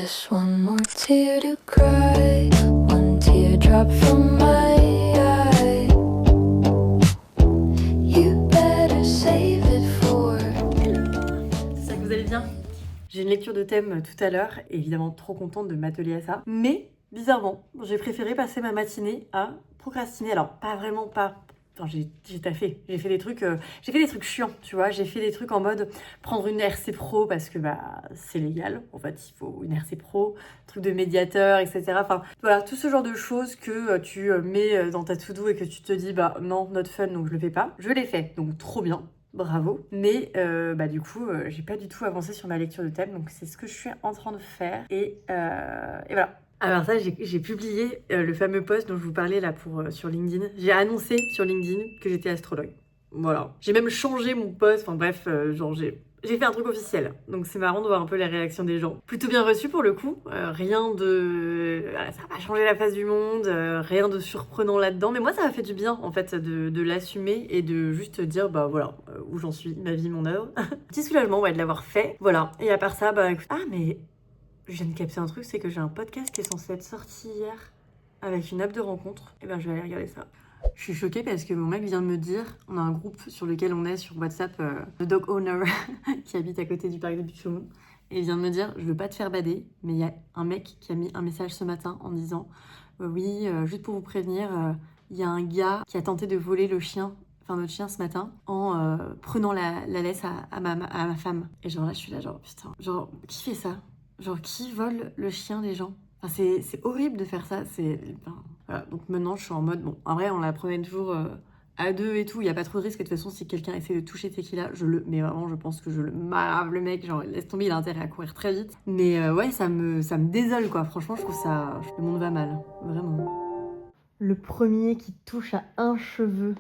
Just one more tear to cry, one teardrop from my eye. You better save it for. J'espère que vous allez bien. J'ai une lecture de thème tout à l'heure, et évidemment trop contente de m'atteler à ça. Mais bizarrement, j'ai préféré passer ma matinée à procrastiner. Alors pas vraiment, pas. Enfin, j'ai taffé, j'ai fait des trucs chiants, tu vois, j'ai fait des trucs en mode prendre une RC Pro parce que bah c'est légal, en fait il faut une RC Pro, truc de médiateur, etc. Enfin voilà, tout ce genre de choses que tu mets dans ta to-do et que tu te dis bah non, not fun, donc je le fais pas. Je l'ai fait, donc trop bien. Bravo, mais bah du coup j'ai pas du tout avancé sur ma lecture de thème, donc c'est ce que je suis en train de faire et voilà. Alors ça, j'ai publié le fameux post dont je vous parlais là sur LinkedIn. J'ai annoncé sur LinkedIn que j'étais astrologue. Voilà. J'ai même changé mon post. Enfin bref, genre j'ai fait un truc officiel. Donc c'est marrant de voir un peu les réactions des gens. Plutôt bien reçu pour le coup. Rien de... ça va pas changer la face du monde. Rien de surprenant là-dedans. Mais moi, ça m'a fait du bien en fait de l'assumer et de juste dire bah voilà où j'en suis, ma vie, mon œuvre. Petit soulagement ouais, de l'avoir fait. Voilà. Et à part ça, bah écoute... Ah mais... Je viens de capter un truc, c'est que j'ai un podcast qui est censé être sorti hier avec une app de rencontre. Et ben je vais aller regarder ça. Je suis choquée parce que mon mec vient de me dire, on a un groupe sur lequel on est sur WhatsApp, le dog owner qui habite à côté du parc de Butte-Chaumont. Et il vient de me dire, je veux pas te faire bader, mais il y a un mec qui a mis un message ce matin en disant, oui, juste pour vous prévenir, il y a un gars qui a tenté de voler le chien, enfin notre chien ce matin, en prenant la laisse à ma femme. Et genre là, je suis là, genre putain, genre qui fait ça? Genre, qui vole le chien des gens? Enfin, c'est horrible de faire ça. Enfin, voilà. Donc maintenant, je suis en mode, bon, en vrai, on la prenait toujours à deux et tout. Il n'y a pas trop de risque. Et de toute façon, si quelqu'un essaie de toucher Tequila, mais vraiment, je pense que je le marave le mec. Genre, laisse tomber, il a intérêt à courir très vite. Mais ouais, ça me désole, quoi. Franchement, je trouve ça... Le monde va mal. Vraiment. Le premier qui touche à un cheveu.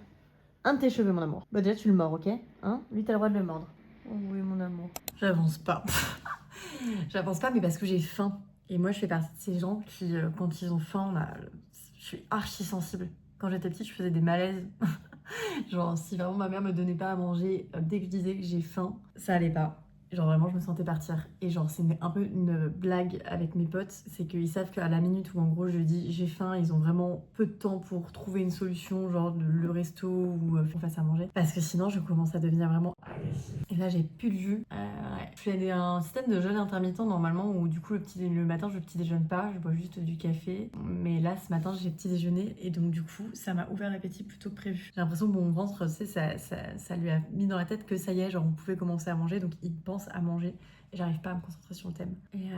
Un de tes cheveux, mon amour. Bah déjà, tu le mords, ok? Hein? Lui, t'as le droit de le mordre. Oh oui, mon amour. J'avance pas. J'avance pas, mais parce que j'ai faim. Et moi, je fais partie de ces gens qui, quand ils ont faim, je suis archi sensible. Quand j'étais petite, je faisais des malaises. Genre, si vraiment ma mère me donnait pas à manger, dès que je disais que j'ai faim, ça allait pas. Genre, vraiment, je me sentais partir. Et genre, c'est un peu une blague avec mes potes. C'est qu'ils savent qu'à la minute où, en gros, je dis j'ai faim, ils ont vraiment peu de temps pour trouver une solution, genre le resto ou qu'on fasse à manger. Parce que sinon, je commence à devenir vraiment agressive. Et là, j'ai plus de jus. Ouais. Je fais un système de jeûne intermittent, normalement, où du coup, le matin, je petit déjeune pas, je bois juste du café. Mais là, ce matin, j'ai petit déjeuné. Et donc, du coup, ça m'a ouvert l'appétit plutôt que prévu. J'ai l'impression que mon ventre, tu sais, ça lui a mis dans la tête que ça y est, genre, on pouvait commencer à manger. Donc, il pense à manger et j'arrive pas à me concentrer sur le thème. Et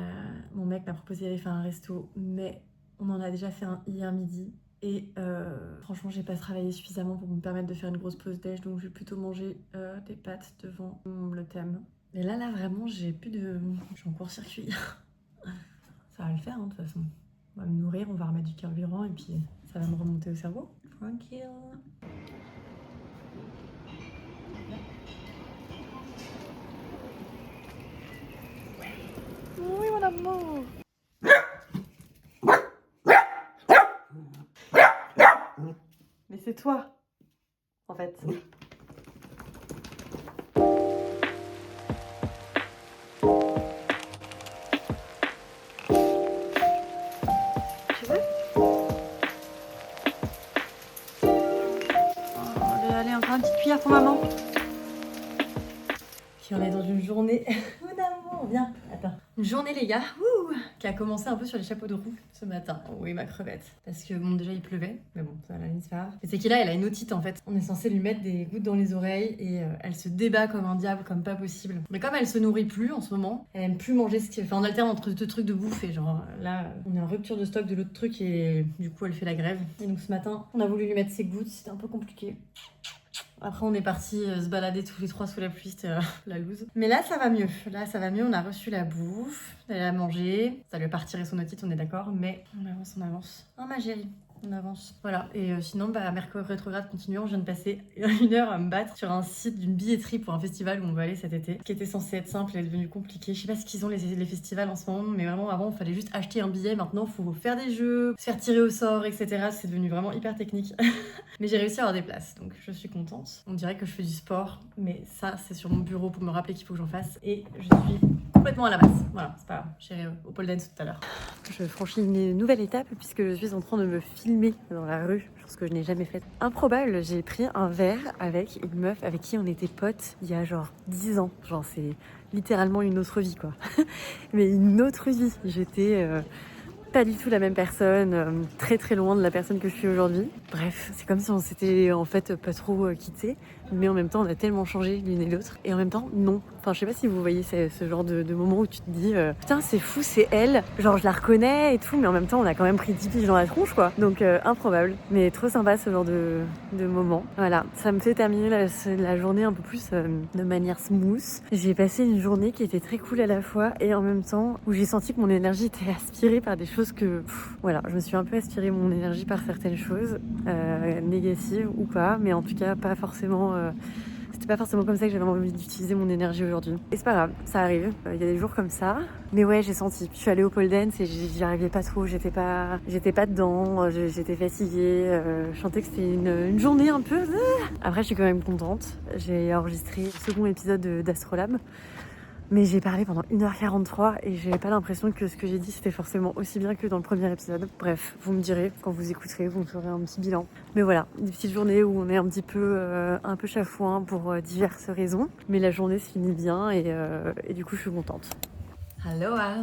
mon mec m'a proposé d'aller faire un resto, mais on en a déjà fait un hier midi et franchement j'ai pas travaillé suffisamment pour me permettre de faire une grosse pause déj, donc je vais plutôt manger des pâtes devant le thème. Mais là vraiment j'ai plus de... Je suis en court-circuit. Ça va le faire hein, de toute façon. On va me nourrir, on va remettre du carburant et puis ça va me remonter au cerveau. Tranquille. Oui, mon amour. Mais c'est toi, en fait. Tu veux? Allez, encore une petite cuillère pour maman. Puis on est dans une journée... Mon amour, viens. Attends. Une journée, les gars, qui a commencé un peu sur les chapeaux de roue ce matin. Oh oui, ma crevette. Parce que bon, déjà il pleuvait, mais bon, ça à la limite, c'est pas grave. Mais c'est qu'elle a une otite en fait. On est censé lui mettre des gouttes dans les oreilles et elle se débat comme un diable, comme pas possible. Mais comme elle se nourrit plus en ce moment, elle aime plus manger ce qui... Enfin, on alterne entre deux trucs de bouffe et genre là, on est en rupture de stock de l'autre truc et du coup, elle fait la grève. Et donc ce matin, on a voulu lui mettre ses gouttes, c'était un peu compliqué. Après, on est parti se balader tous les trois sous la pluie, c'était la loose. Mais là, ça va mieux. Là, ça va mieux. On a reçu la bouffe, elle a mangé. Ça lui a pas retiré son otite, on est d'accord. Mais on avance, on avance. Oh, ma chérie. On avance. Voilà. Et sinon, Mercure rétrograde continuant, je viens de passer 1 heure à me battre sur un site d'une billetterie pour un festival où on va aller cet été. Ce qui était censé être simple est devenu compliqué. Je sais pas ce qu'ils ont les festivals en ce moment, mais vraiment avant, il fallait juste acheter un billet. Maintenant, il faut faire des jeux, se faire tirer au sort, etc. C'est devenu vraiment hyper technique. Mais j'ai réussi à avoir des places, donc je suis contente. On dirait que je fais du sport, mais ça, c'est sur mon bureau pour me rappeler qu'il faut que j'en fasse. Et je suis complètement à la masse. Voilà, c'est pas grave, j'irai au pole dance tout à l'heure. Je franchis une nouvelle étape puisque je suis en train de me filmer dans la rue, chose que je n'ai jamais faite. Improbable, j'ai pris un verre avec une meuf avec qui on était potes il y a genre 10 ans. Genre c'est littéralement une autre vie quoi. Mais une autre vie. J'étais pas du tout la même personne, très très loin de la personne que je suis aujourd'hui. Bref, c'est comme si on s'était en fait pas trop quittés, mais en même temps on a tellement changé l'une et l'autre. Et en même temps, non. Enfin, je sais pas si vous voyez ce genre de moment où tu te dis putain, c'est fou, c'est elle. Genre, je la reconnais et tout, mais en même temps, on a quand même pris 10 piges dans la tronche, quoi. Donc, improbable. Mais trop sympa ce genre de moment. Voilà, ça me fait terminer la journée un peu plus de manière smooth. J'ai passé une journée qui était très cool à la fois et en même temps où j'ai senti que mon énergie était aspirée par des choses que... voilà, je me suis un peu aspirée mon énergie par certaines choses, négatives ou pas, mais en tout cas, pas forcément... c'était pas forcément comme ça que j'avais envie d'utiliser mon énergie aujourd'hui. Et c'est pas grave, ça arrive, il y a des jours comme ça. Mais ouais, j'ai senti. Je suis allée au pole dance et j'y arrivais pas trop, j'étais pas dedans, j'étais fatiguée. Je sentais que c'était une journée un peu... Après, je suis quand même contente. J'ai enregistré le second épisode d'Astrolabe. Mais j'ai parlé pendant 1h43 et j'avais pas l'impression que ce que j'ai dit c'était forcément aussi bien que dans le premier épisode. Bref, vous me direz, quand vous écouterez, vous me ferez un petit bilan. Mais voilà, des petites journées où on est un peu chafouin pour diverses raisons. Mais la journée se finit bien et du coup je suis contente. Aloha.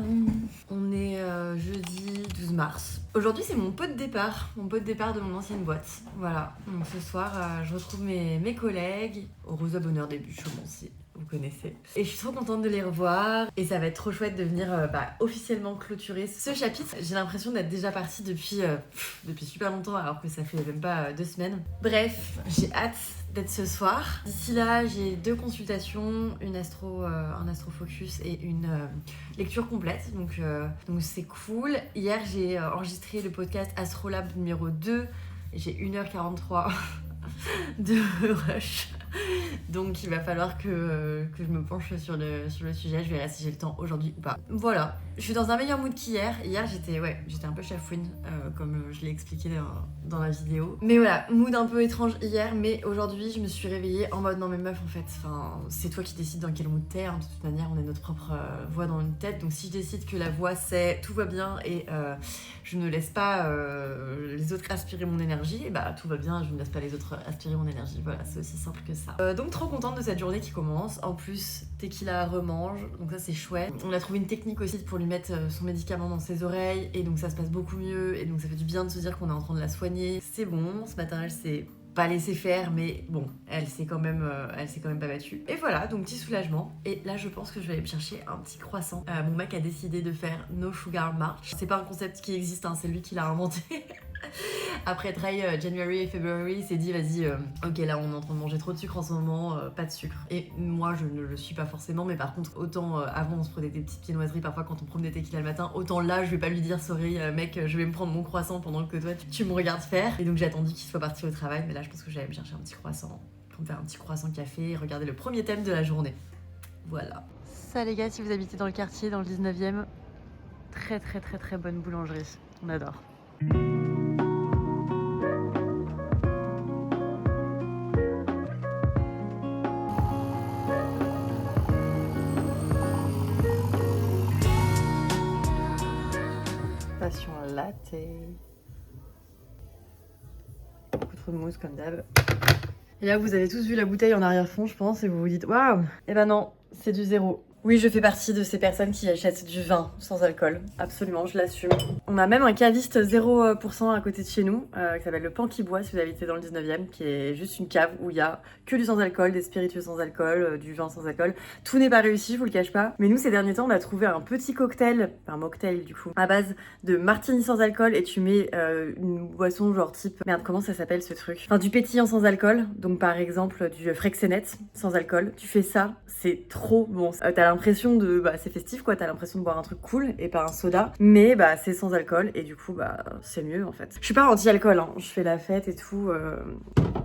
On est jeudi 12 mars. Aujourd'hui c'est mon pot de départ de mon ancienne boîte. Voilà, donc ce soir je retrouve mes collègues, au Rosa Bonheur des Bûches aussi. Vous connaissez. Et je suis trop contente de les revoir. Et ça va être trop chouette de venir officiellement clôturer ce chapitre. J'ai l'impression d'être déjà partie depuis super longtemps, alors que ça fait même pas 2 semaines. Bref, j'ai hâte d'être ce soir. D'ici là, j'ai 2 consultations, un astrofocus et une lecture complète. Donc c'est cool. Hier, j'ai enregistré le podcast Astrolabe numéro 2. Et j'ai 1h43 de rush. Donc il va falloir que je me penche sur le sujet. Je verrai si j'ai le temps aujourd'hui ou pas. Voilà, je suis dans un meilleur mood qu'hier. Hier j'étais un peu chafouine, comme je l'ai expliqué dans la vidéo. Mais voilà, mood un peu étrange hier. Mais aujourd'hui je me suis réveillée en mode non mais meuf en fait, c'est toi qui décides dans quel mood t'es, hein. De toute manière on est notre propre voix dans une tête. Donc si je décide que la voix c'est tout va bien et je ne laisse pas les autres aspirer mon énergie, et tout va bien, je ne laisse pas les autres aspirer mon énergie. Voilà, c'est aussi simple que ça. Donc trop contente de cette journée qui commence. En plus, Tequila remange, donc ça c'est chouette. On a trouvé une technique aussi pour lui mettre son médicament dans ses oreilles, et donc ça se passe beaucoup mieux, et donc ça fait du bien de se dire qu'on est en train de la soigner. C'est bon, ce matin elle s'est pas laissé faire, mais bon, elle s'est quand même pas battue. Et voilà, donc petit soulagement. Et là je pense que je vais aller me chercher un petit croissant. Mon mec a décidé de faire No Sugar March. C'est pas un concept qui existe, hein, c'est lui qui l'a inventé. Après try January et February, il s'est dit vas-y, ok là on est en train de manger trop de sucre en ce moment, pas de sucre. Et moi je ne le suis pas forcément, mais par contre autant avant on se prenait des petites viennoiseries parfois quand on prenait des tequila le matin, autant là je vais pas lui dire sorry mec, je vais me prendre mon croissant pendant que toi tu me regardes faire. Et donc j'ai attendu qu'il soit parti au travail, mais là je pense que j'allais me chercher un petit croissant pour me faire un petit croissant café et regarder le premier thème de la journée. Voilà. Ça les gars, si vous habitez dans le quartier, dans le 19e, très très très très bonne boulangerie, on adore. Passion latte. Beaucoup trop de mousse comme d'hab. Et là vous avez tous vu la bouteille en arrière-fond je pense et vous vous dites waouh. Eh ben non, c'est du zéro. Oui, je fais partie de ces personnes qui achètent du vin sans alcool. Absolument, je l'assume. On a même un caviste 0% à côté de chez nous, qui s'appelle le Pan qui boit, si vous habitez dans le 19e, qui est juste une cave où il y a que du sans alcool, des spiritueux sans alcool, du vin sans alcool. Tout n'est pas réussi, je vous le cache pas. Mais nous, ces derniers temps, on a trouvé un petit cocktail, enfin un mocktail du coup, à base de martini sans alcool et tu mets une boisson genre type... Merde, comment ça s'appelle ce truc? Enfin, du pétillant sans alcool, donc par exemple du Frexenet sans alcool. Tu fais ça, c'est trop bon. T'as l'impression de... c'est festif quoi, t'as l'impression de boire un truc cool et pas un soda, mais c'est sans alcool et du coup c'est mieux en fait. Je suis pas anti-alcool, hein. Je fais la fête et tout,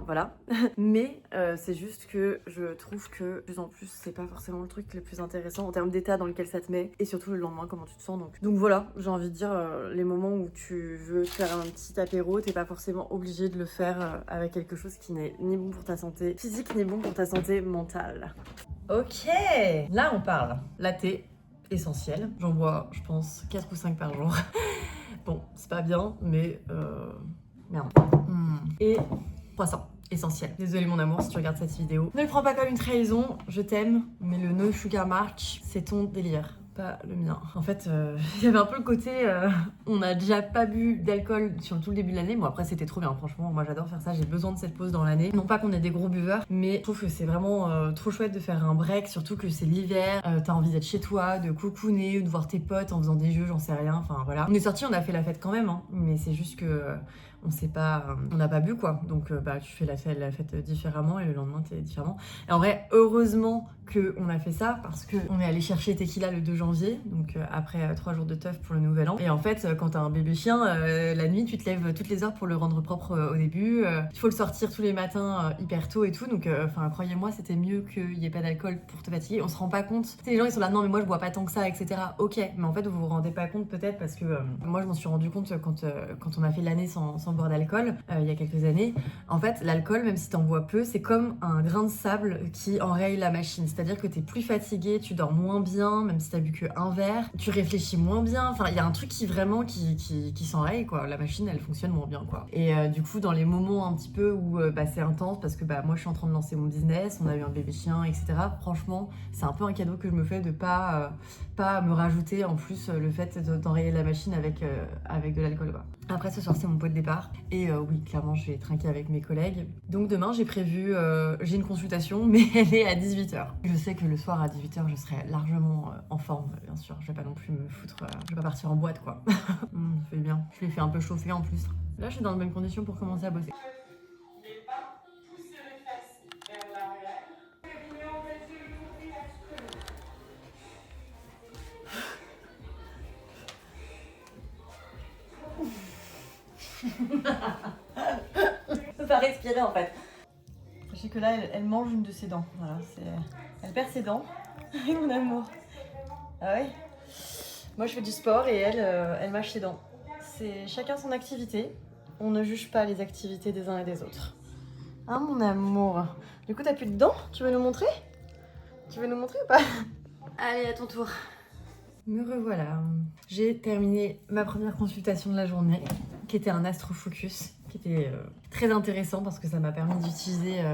voilà. Mais c'est juste que je trouve que de plus en plus c'est pas forcément le truc le plus intéressant en termes d'état dans lequel ça te met et surtout le lendemain comment tu te sens. Donc voilà, j'ai envie de dire les moments où tu veux faire un petit apéro, t'es pas forcément obligé de le faire avec quelque chose qui n'est ni bon pour ta santé physique ni bon pour ta santé mentale. Ok, là on parle latte essentiel. J'en bois, je pense, 4 ou 5 par jour. Bon, c'est pas bien, mais merde. Et croissant. Essentiel. Désolée mon amour si tu regardes cette vidéo. Ne le prends pas comme une trahison, je t'aime, mais le no sugar march, c'est ton délire. Pas le mien. En fait, il y avait un peu le côté, on n'a déjà pas bu d'alcool sur tout le début de l'année. Bon après c'était trop bien, franchement, moi j'adore faire ça, j'ai besoin de cette pause dans l'année. Non pas qu'on est des gros buveurs, mais je trouve que c'est vraiment trop chouette de faire un break, surtout que c'est l'hiver, t'as envie d'être chez toi, de cocooner, ou de voir tes potes en faisant des jeux, j'en sais rien, enfin voilà. On est sortis, on a fait la fête quand même, hein, mais c'est juste que on sait pas, on n'a pas bu quoi, donc bah tu fais la fête différemment et le lendemain t'es différemment. Et en vrai, heureusement qu'on a fait ça parce qu'on est allé chercher Tequila le 2 janvier, donc après 3 jours de teuf pour le nouvel an. Et en fait, quand t'as un bébé chien, la nuit tu te lèves toutes les heures pour le rendre propre au début. Il faut le sortir tous les matins hyper tôt et tout, donc enfin croyez-moi, c'était mieux qu'il n'y ait pas d'alcool pour te fatiguer. On se rend pas compte. Les gens ils sont là, non mais moi je bois pas tant que ça, etc. Ok, mais en fait vous vous rendez pas compte peut-être parce que moi je m'en suis rendu compte quand on a fait l'année sans boire d'alcool il y a quelques années. En fait, l'alcool, même si t'en bois peu, c'est comme un grain de sable qui enraye la machine. C'est-à-dire que t'es plus fatigué, tu dors moins bien, même si t'as bu que un verre, tu réfléchis moins bien. Enfin, il y a un truc qui vraiment qui s'enraye, quoi. La machine, elle fonctionne moins bien, quoi. Et du coup, dans les moments un petit peu où c'est intense, parce que moi, je suis en train de lancer mon business, on a eu un bébé chien, etc. Franchement, c'est un peu un cadeau que je me fais de pas me rajouter en plus le fait d'enrayer la machine avec de l'alcool, quoi. Après, ce soir, c'est mon pot de départ. Et oui, clairement, je vais trinquer avec mes collègues. Donc demain, j'ai prévu, j'ai une consultation, mais elle est à 18h. Je sais que le soir, à 18h, je serai largement en forme, bien sûr. Je vais pas non plus me foutre, je vais pas partir en boîte, quoi. Ça fait bien. Je l'ai fait un peu chauffer en plus. Là, je suis dans de bonnes conditions pour commencer à bosser. Je peux pas respirer en fait. Sachez que là, elle mange une de ses dents. Voilà, elle perd ses dents. Mon amour. Ah ouais. Moi, je fais du sport et elle mâche ses dents. C'est chacun son activité. On ne juge pas les activités des uns et des autres. Hein, mon amour. Du coup, t'as plus de dents? Tu veux nous montrer? Tu veux nous montrer ou pas? Allez, à ton tour. Me revoilà. J'ai terminé ma première consultation de la journée, qui était un astrofocus, qui était très intéressant parce que ça m'a permis d'utiliser,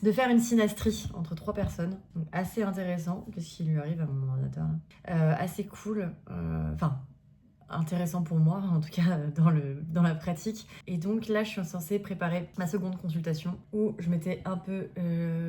de faire une synastrie entre 3 personnes. Donc assez intéressant. Qu'est-ce qui lui arrive à mon ordinateur là? Assez cool. Enfin, intéressant pour moi, en tout cas dans la pratique. Et donc là, je suis censée préparer ma seconde consultation où je m'étais un peu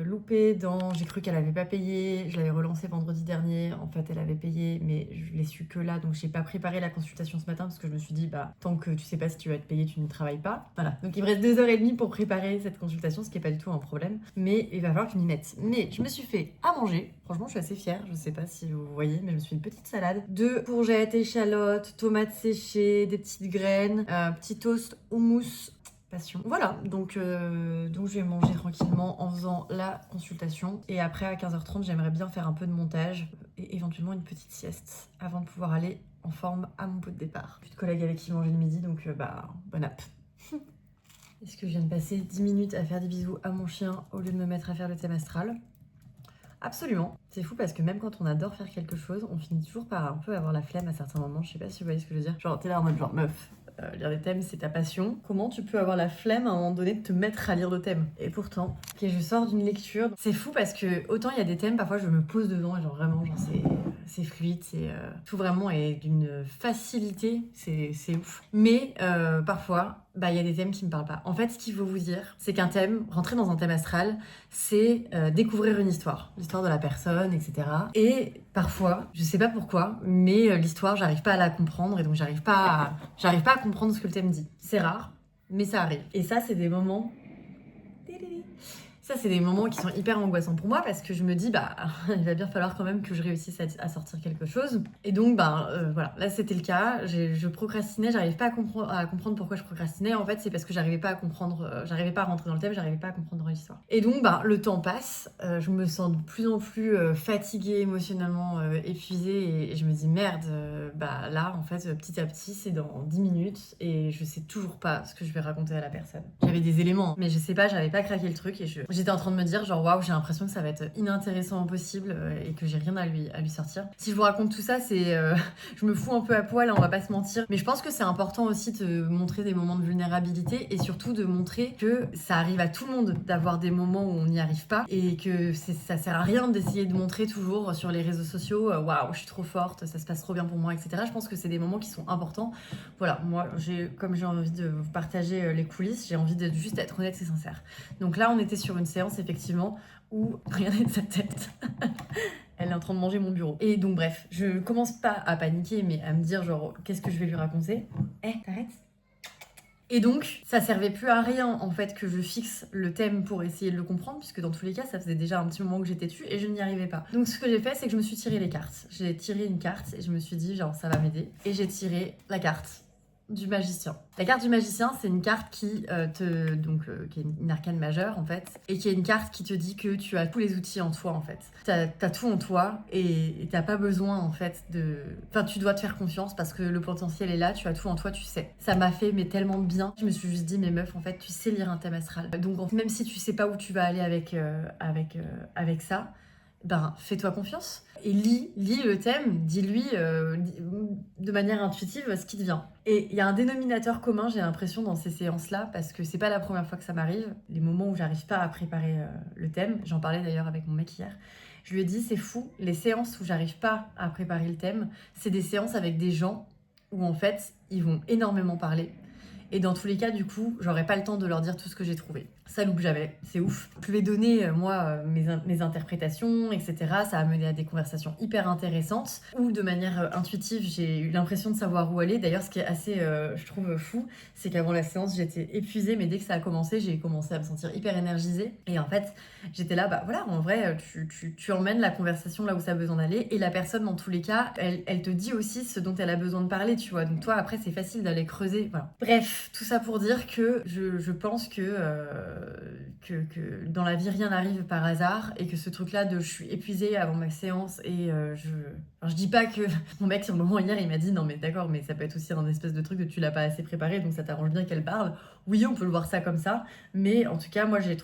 loupée dans... J'ai cru qu'elle avait pas payé, je l'avais relancée vendredi dernier, en fait elle avait payé, mais je l'ai su que là, donc j'ai pas préparé la consultation ce matin parce que je me suis dit, tant que tu sais pas si tu vas être payé, tu ne travailles pas. Voilà, donc il me reste 2h30 pour préparer cette consultation, ce qui est pas du tout un problème, mais il va falloir que je m'y mette. Mais je me suis fait à manger, franchement je suis assez fière, je sais pas si vous voyez, mais je me suis fait une petite salade de courgettes, échalotes, tomates séchées, des petites graines, petit toast, houmous, passion. Voilà, donc je vais manger tranquillement en faisant la consultation. Et après, à 15h30, j'aimerais bien faire un peu de montage et éventuellement une petite sieste avant de pouvoir aller en forme à mon pot de départ. Plus de collègues avec qui manger le midi, donc bon app. Est-ce que je viens de passer 10 minutes à faire des bisous à mon chien au lieu de me mettre à faire le thème astral? Absolument. C'est fou parce que même quand on adore faire quelque chose, on finit toujours par un peu avoir la flemme à certains moments. Je sais pas si vous voyez ce que je veux dire. Genre, t'es là en mode genre, meuf, lire des thèmes, c'est ta passion. Comment tu peux avoir la flemme à un moment donné de te mettre à lire le thème? Et pourtant, ok, je sors d'une lecture. C'est fou parce que autant il y a des thèmes, parfois je me pose dedans et genre vraiment, genre c'est fluide, tout vraiment est d'une facilité, c'est ouf. Mais parfois, il y a des thèmes qui me parlent pas. En fait, ce qu'il faut vous dire, c'est qu'un thème, rentrer dans un thème astral, c'est découvrir une histoire. L'histoire de la personne, etc. Et parfois, je sais pas pourquoi, mais l'histoire, j'arrive pas à la comprendre et donc j'arrive pas à comprendre ce que le thème dit. C'est rare, mais ça arrive. Et ça, c'est des moments... Ça, c'est des moments qui sont hyper angoissants pour moi parce que je me dis, il va bien falloir quand même que je réussisse à sortir quelque chose. Et donc, voilà, là, c'était le cas. Je procrastinais, j'arrivais pas à comprendre pourquoi je procrastinais. En fait, c'est parce que j'arrivais pas à comprendre, j'arrivais pas à rentrer dans le thème, j'arrivais pas à comprendre l'histoire. Et donc, le temps passe, je me sens de plus en plus fatiguée, émotionnellement épuisée et je me dis, merde, là, en fait, petit à petit, c'est dans 10 minutes et je sais toujours pas ce que je vais raconter à la personne. J'avais des éléments, mais je sais pas, j'avais pas craqué le truc et J'étais en train de me dire genre waouh, j'ai l'impression que ça va être inintéressant au possible et que j'ai rien à lui sortir. Si je vous raconte tout ça, c'est je me fous un peu à poil, on va pas se mentir, mais je pense que c'est important aussi de montrer des moments de vulnérabilité et surtout de montrer que ça arrive à tout le monde d'avoir des moments où on n'y arrive pas et que ça sert à rien d'essayer de montrer toujours sur les réseaux sociaux waouh, je suis trop forte, ça se passe trop bien pour moi, etc. Je pense que c'est des moments qui sont importants. Voilà, moi comme j'ai envie de vous partager les coulisses, j'ai envie de juste être honnête et sincère. Donc là on était sur une séance effectivement où regardez sa tête. Elle est en train de manger mon bureau. Et donc bref, je commence pas à paniquer mais à me dire genre qu'est-ce que je vais lui raconter. T'arrêtes. Et donc, ça servait plus à rien en fait que je fixe le thème pour essayer de le comprendre, puisque dans tous les cas, ça faisait déjà un petit moment que j'étais dessus et je n'y arrivais pas. Donc, ce que j'ai fait, c'est que je me suis tiré les cartes. J'ai tiré une carte et je me suis dit, genre, ça va m'aider. Et j'ai tiré la carte du magicien. La carte du magicien, c'est une carte qui qui est une arcane majeure en fait, et qui est une carte qui te dit que tu as tous les outils en toi en fait. T'as tout en toi et t'as pas besoin en fait de... Enfin, tu dois te faire confiance parce que le potentiel est là, tu as tout en toi, tu sais. Ça m'a fait mais tellement de bien. Je me suis juste dit, mais meuf, en fait, tu sais lire un thème astral. Donc même si tu sais pas où tu vas aller avec ça, ben fais-toi confiance et lis le thème, dis-lui de manière intuitive ce qui te vient. Et il y a un dénominateur commun, j'ai l'impression, dans ces séances-là, parce que c'est pas la première fois que ça m'arrive, les moments où j'arrive pas à préparer le thème, j'en parlais d'ailleurs avec mon mec hier, je lui ai dit c'est fou, les séances où j'arrive pas à préparer le thème, c'est des séances avec des gens où en fait ils vont énormément parler. Et dans tous les cas, du coup, j'aurais pas le temps de leur dire tout ce que j'ai trouvé. Ça loupe jamais, c'est ouf. Je vais donner, moi, mes interprétations, etc. Ça a mené à des conversations hyper intéressantes, où de manière intuitive, j'ai eu l'impression de savoir où aller. D'ailleurs, ce qui est assez, je trouve, fou, c'est qu'avant la séance, j'étais épuisée, mais dès que ça a commencé, j'ai commencé à me sentir hyper énergisée. Et en fait, j'étais là, bah voilà, en vrai, tu emmènes la conversation là où ça a besoin d'aller, et la personne, dans tous les cas, elle te dit aussi ce dont elle a besoin de parler, tu vois. Donc toi, après, c'est facile d'aller creuser, voilà. Bref, tout ça pour dire que je pense que dans la vie, rien n'arrive par hasard, et que ce truc-là de je suis épuisée avant ma séance, et je dis pas que mon mec, sur le moment hier, il m'a dit non mais d'accord, mais ça peut être aussi un espèce de truc de tu l'as pas assez préparé, donc ça t'arrange bien qu'elle parle. Oui, on peut le voir ça comme ça, mais en tout cas, moi, j'ai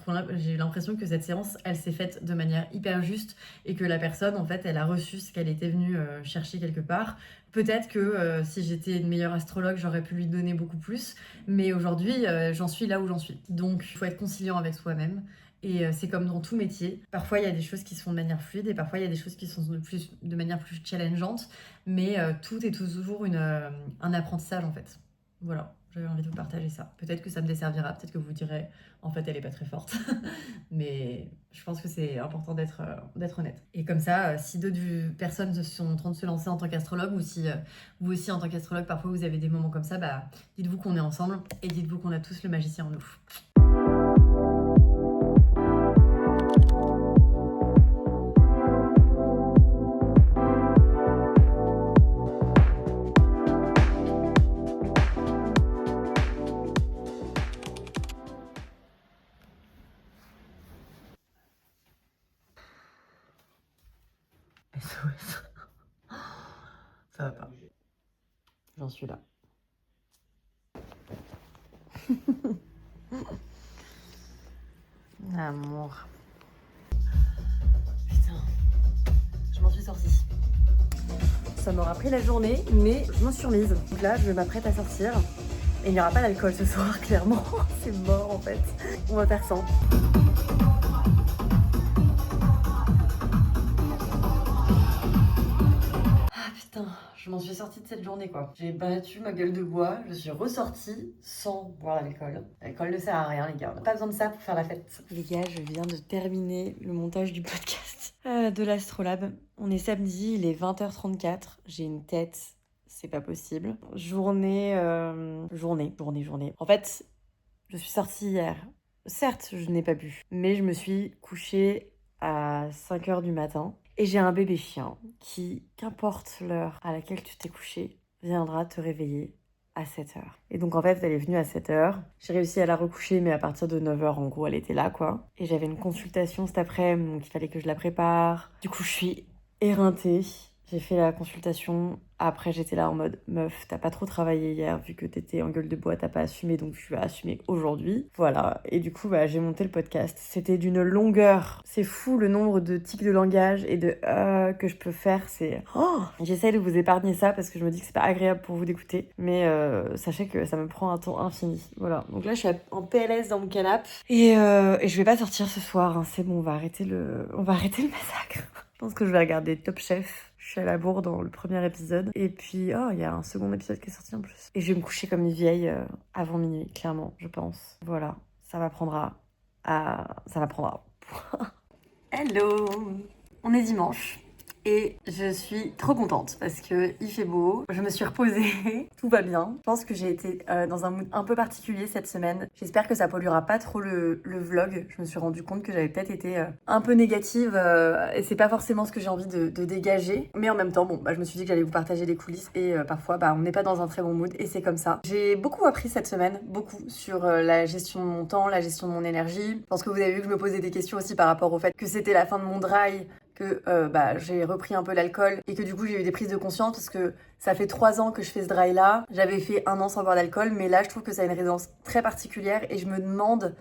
eu l'impression que cette séance, elle s'est faite de manière hyper juste, et que la personne, en fait, elle a reçu ce qu'elle était venue chercher quelque part. Peut-être que si j'étais une meilleure astrologue, j'aurais pu lui donner beaucoup plus, mais aujourd'hui, j'en suis là où j'en suis. Donc, il faut être conciliant avec soi-même. Et c'est comme dans tout métier. Parfois, il y a des choses qui se font de manière fluide et parfois, il y a des choses qui sont de manière plus challengeante. Mais tout est toujours un apprentissage, en fait. Voilà, j'avais envie de vous partager ça. Peut-être que ça me desservira, peut-être que vous direz, en fait, elle est pas très forte. Mais je pense que c'est important d'être honnête. Et comme ça, si d'autres personnes sont en train de se lancer en tant qu'astrologue, ou si vous aussi, en tant qu'astrologue, parfois vous avez des moments comme ça, bah, dites-vous qu'on est ensemble et dites-vous qu'on a tous le magicien en nous. SOS. Ça va pas. J'en suis là. Amour. Putain. Je m'en suis sortie. Ça m'aura pris la journée, mais je m'en suis remise. Donc là, je m'apprête à sortir. Et il n'y aura pas d'alcool ce soir, clairement. C'est mort, en fait. On va faire sans. Je m'en suis sortie de cette journée, quoi. J'ai battu ma gueule de bois, je suis ressortie sans boire l'alcool. L'alcool ne sert à rien, les gars. On n'a pas besoin de ça pour faire la fête. Les gars, je viens de terminer le montage du podcast de l'Astrolabe. On est samedi, il est 20h34. J'ai une tête, c'est pas possible. Journée. En fait, je suis sortie hier. Certes, je n'ai pas bu, mais je me suis couchée à 5h du matin. Et j'ai un bébé chien qui, qu'importe l'heure à laquelle tu t'es couché, viendra te réveiller à 7h. Et donc en fait, elle est venue à 7h. J'ai réussi à la recoucher, mais à partir de 9h, en gros, elle était là, quoi. Et j'avais une consultation cet après-midi, donc il fallait que je la prépare. Du coup, je suis éreintée. J'ai fait la consultation. Après, j'étais là en mode meuf, t'as pas trop travaillé hier vu que t'étais en gueule de bois, t'as pas assumé, donc tu vas assumer aujourd'hui. Voilà. Et du coup, j'ai monté le podcast. C'était d'une longueur. C'est fou le nombre de tics de langage et de que je peux faire. C'est. Oh, j'essaie de vous épargner ça parce que je me dis que c'est pas agréable pour vous d'écouter. Mais sachez que ça me prend un temps infini. Voilà. Donc là, je suis en PLS dans mon canapé. Et je vais pas sortir ce soir. Hein. C'est bon, on va arrêter le massacre. Je pense que je vais regarder Top Chef. Je suis à la bourre dans le premier épisode. Et puis, il y a un second épisode qui est sorti en plus. Et je vais me coucher comme une vieille avant minuit, clairement, je pense. Voilà, ça m'apprendra à... Ça m'apprendra. Hello! On est dimanche. Et je suis trop contente parce que il fait beau, je me suis reposée, tout va bien. Je pense que j'ai été dans un mood un peu particulier cette semaine. J'espère que ça polluera pas trop le vlog. Je me suis rendu compte que j'avais peut-être été un peu négative et c'est pas forcément ce que j'ai envie de dégager. Mais en même temps, je me suis dit que j'allais vous partager les coulisses et parfois on n'est pas dans un très bon mood et c'est comme ça. J'ai beaucoup appris cette semaine, beaucoup sur la gestion de mon temps, la gestion de mon énergie. Je pense que vous avez vu que je me posais des questions aussi par rapport au fait que c'était la fin de mon dry, que j'ai repris un peu l'alcool et que du coup j'ai eu des prises de conscience parce que ça fait 3 ans que je fais ce dry là. J'avais fait 1 an sans boire d'alcool, mais là je trouve que ça a une résonance très particulière et je me demande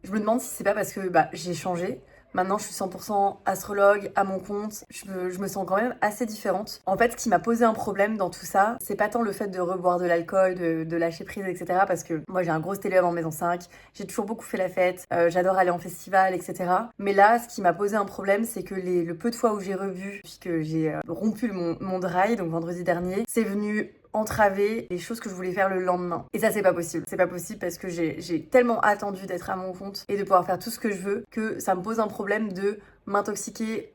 si c'est pas parce que j'ai changé. Maintenant, je suis 100% astrologue, à mon compte. Je me sens quand même assez différente. En fait, ce qui m'a posé un problème dans tout ça, c'est pas tant le fait de reboire de l'alcool, de lâcher prise, etc. Parce que moi, j'ai un gros télé en maison 5. J'ai toujours beaucoup fait la fête. J'adore aller en festival, etc. Mais là, ce qui m'a posé un problème, c'est que le peu de fois où j'ai rebu, puisque j'ai rompu mon dry, donc vendredi dernier, c'est venu entraver les choses que je voulais faire le lendemain. Et ça, c'est pas possible. C'est pas possible parce que j'ai tellement attendu d'être à mon compte et de pouvoir faire tout ce que je veux que ça me pose un problème de m'intoxiquer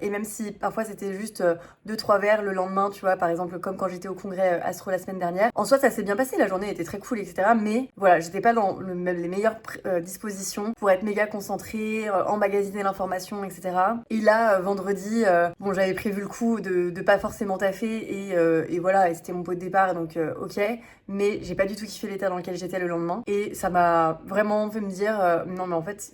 et même si parfois c'était juste 2-3 verres le lendemain, tu vois, par exemple comme quand j'étais au congrès Astro la semaine dernière, en soi ça s'est bien passé, la journée était très cool, etc. Mais voilà, j'étais pas dans les meilleures dispositions pour être méga concentrée, emmagasiner l'information, etc. Et là vendredi, j'avais prévu le coup de pas forcément taffer et voilà, et c'était mon pot de départ, donc ok, mais j'ai pas du tout kiffé l'état dans lequel j'étais le lendemain et ça m'a vraiment fait me dire non mais en fait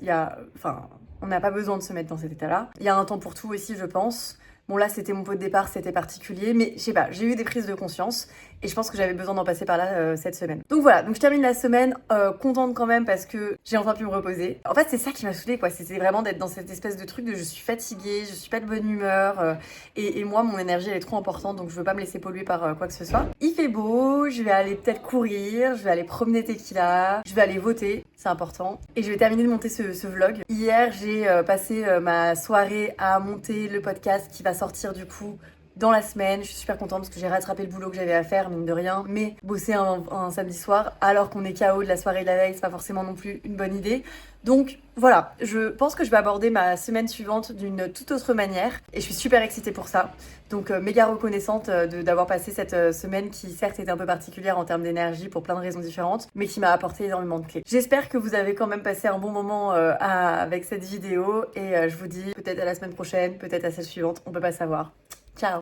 on n'a pas besoin de se mettre dans cet état-là. Il y a un temps pour tout aussi, je pense. Bon, là, c'était mon pot de départ, c'était particulier, mais je sais pas, j'ai eu des prises de conscience et je pense que j'avais besoin d'en passer par là cette semaine. Donc voilà, donc je termine la semaine contente quand même parce que j'ai enfin pu me reposer. En fait, c'est ça qui m'a saoulée, quoi. C'était vraiment d'être dans cette espèce de truc de je suis fatiguée, je suis pas de bonne humeur et moi, mon énergie, elle est trop importante, donc je veux pas me laisser polluer par quoi que ce soit. Il fait beau, je vais aller peut-être courir, je vais aller promener Tequila, je vais aller voter, c'est important. Et je vais terminer de monter ce vlog. Hier, j'ai passé ma soirée à monter le podcast qui va sortir du coup dans la semaine. Je suis super contente parce que j'ai rattrapé le boulot que j'avais à faire, mine de rien. Mais bosser un samedi soir alors qu'on est KO de la soirée de la veille, c'est pas forcément non plus une bonne idée. Donc voilà, je pense que je vais aborder ma semaine suivante d'une toute autre manière et je suis super excitée pour ça. Donc méga reconnaissante d'avoir passé cette semaine qui certes était un peu particulière en termes d'énergie pour plein de raisons différentes, mais qui m'a apporté énormément de clés. J'espère que vous avez quand même passé un bon moment avec cette vidéo et je vous dis peut-être à la semaine prochaine, peut-être à celle suivante, on peut pas savoir. Ciao!